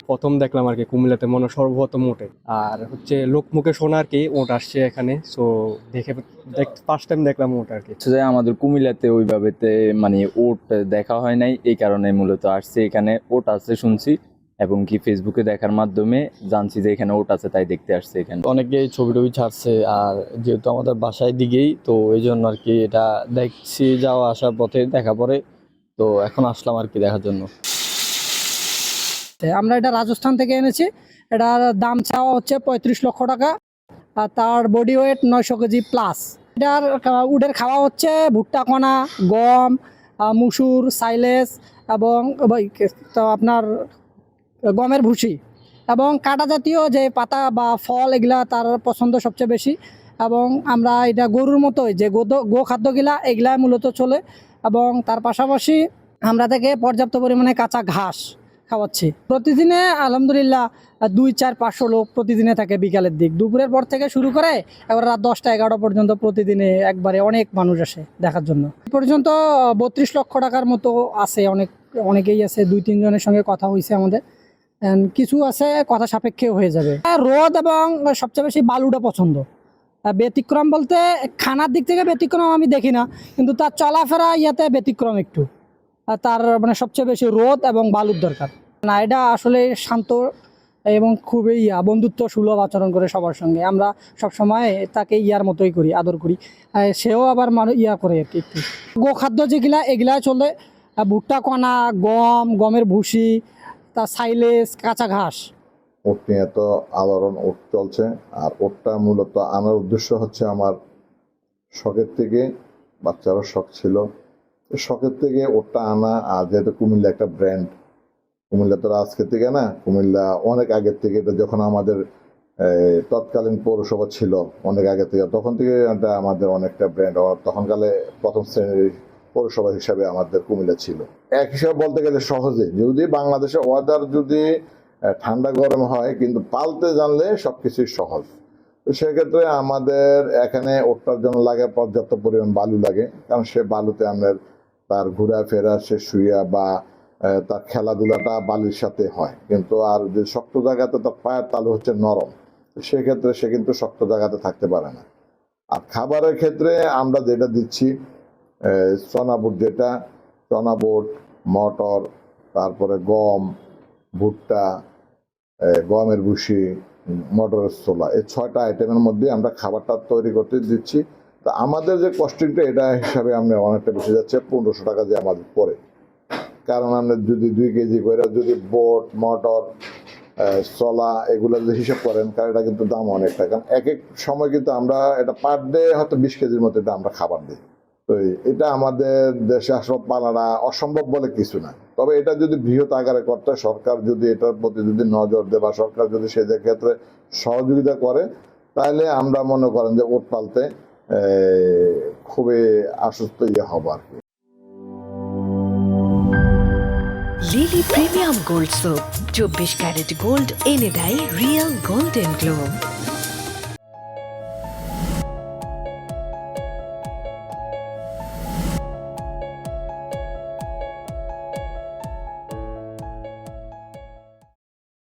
প্রথম দেখলাম আর কি কুমিল্লাতে মনে হয় সর্বপ্রথম ওটে, আর হচ্ছে লোকমুখে শোনা আর কি ওট আসছে এখানে। সো দেখে ফার্স্ট টাইম দেখলাম ওট আর কি। যে আমাদের কুমিল্লাতে ওইভাবেতে মানে ওট দেখা হয় নাই, এই কারণে মূলত আসছে এখানে। ওট আছে শুনছি এবং কি ফেসবুকে দেখার মাধ্যমে জানছি যে এখানে ওট আছে, তাই দেখতে আসছে এখানে। অনেকেই ছবি টবি ছাড়ছে, আর যেহেতু আমাদের বাসায় দিকেই তো এই জন্য আর কি এটা দেখছি, যাওয়া আসার পথে দেখা পড়ে, তো এখন আসলাম আর কি দেখার জন্য। আমরা এটা রাজস্থান থেকে এনেছি। এটার দাম চাওয়া হচ্ছে 35 লক্ষ টাকা, আর তার বডি ওয়েট 900 কেজি প্লাস। এটার উডের খাওয়া হচ্ছে ভুট্টা কণা, গম, মুসুর, সাইলেস এবং তো আপনার গমের ভুসি এবং কাটা জাতীয় যে পাতা বা ফল, এগুলা তার পছন্দ সবচেয়ে বেশি। এবং আমরা এটা গরুর মতোই যে গো খাদ্যগুলা এগুলা মূলত চলে, এবং তার পাশাপাশি আমরা থেকে পর্যাপ্ত পরিমাণে কাঁচা ঘাস খাওয়াচ্ছি। প্রতিদিনে আলহামদুলিল্লাহ 2-4-500 লোক প্রতিদিনে থাকে। বিকালের দিক দুপুরের পর থেকে শুরু করে এবার রাত 10টা-11টা পর্যন্ত প্রতিদিনে একবারে অনেক মানুষ আসে দেখার জন্য। এ পর্যন্ত 32 লক্ষ টাকার মতো আছে। অনেকেই আছে, 2-3 জনের সঙ্গে কথা হয়েছে আমাদের, কিছু আছে কথা সাপেক্ষে হয়ে যাবে। রোদ এবং সবচেয়ে বেশি বালুটা পছন্দ। ব্যতিক্রম বলতে খানার দিক থেকে ব্যতিক্রম আমি দেখি না, কিন্তু তার চলাফেরা ইয়াতে ব্যতিক্রম একটু। তার মানে সবচেয়ে বেশি রোদ এবং বালুর দরকার না। এটা আসলে শান্ত এবং খুবই বন্ধুত্ব সুলভ আচরণ করে সবার সঙ্গে। আমরা সবসময় তাকে ইয়ার মতোই করি, আদর করি। সেও আবার ইয়া করে আর কি। একটু গোখাদ্য যেগুলা এগুলা চলে, ভুট্টা কণা, গমের ভুসি, তা সাইলেস, কাঁচা ঘাস। ওট নিয়ে তো আলোড়ন ওট চলছে, আর ওটটা মূলত আনার উদ্দেশ্য হচ্ছে আমার শখের থেকে, বাচ্চারও শখ ছিল, শখের থেকে ওটটা আনা। আর যেহেতু কুমিল্লা একটা ব্র্যান্ড, কুমিল্লা তো আজকের থেকে না, কুমিল্লা অনেক আগের থেকে, এটা যখন আমাদের তৎকালীন পৌরসভা ছিল অনেক আগে থেকে, তখন থেকে এটা আমাদের অনেকটা ব্র্যান্ড। তখনকালে প্রথম শ্রেণীর পৌরসভা হিসাবে আমাদের কুমিল্লা ছিল। এক হিসাবে বলতে গেলে সহজে, যদি বাংলাদেশের ওয়েদার যদি ঠান্ডা গরম হয়, কিন্তু পালতে জানলে সবকিছুই সহজ। তো সেক্ষেত্রে আমাদের এখানে ওটার জন্য লাগে পর্যাপ্ত পরিমাণ বালু লাগে, কারণ সে বালুতে আমাদের তার ঘোরাফেরা, সে শুয়া বা তার খেলাধুলাটা বালির সাথে হয়। কিন্তু আর যে শক্ত জায়গাতে তার পায়ের তালু হচ্ছে নরম, সেক্ষেত্রে সে কিন্তু শক্ত জায়গাতে থাকতে পারে না। আর খাবারের ক্ষেত্রে আমরা যেটা দিচ্ছি, চনা বুট, যেটা চনা বুট, মটর, তারপরে গম, ভুট্টা, গমের ভুসি, মটরের ছোলা, এই 6টা আইটেমের মধ্যে আমরা খাবারটা তৈরি করতে দিচ্ছি। তো আমাদের যে কস্টিংটা, এটা হিসাবে আমরা অনেকটা বেশি যাচ্ছে, 1500 টাকা যে আমাদের পড়ে। কারণ আমরা যদি 2 কেজি করে যদি বোট, মটর, ছোলা এগুলো যদি হিসাব করেন, কারণ এটা কিন্তু দাম অনেকটা। কারণ এক এক সময় কিন্তু আমরা এটা পার ডে হয়তো 20 কেজির মতো এটা আমরা খাবার দিই। তো এটা আমাদের দেশে আসলে পালাটা অসম্ভব বলে কিছু না। তবে এটা যদি বৃহৎ আকারে করতে, সরকার যদি এটার প্রতি যদি নজর দেয় বা সরকার যদি সে ক্ষেত্রে সহযোগিতা করে, তাহলে আমরা মনে করেন যে ওট পালতে খুবই আশ্বস্ত হব আর কি। Lily premium gold soap 24 carat gold এনে দেয় রিয়েল গোল্ডেন গ্লো।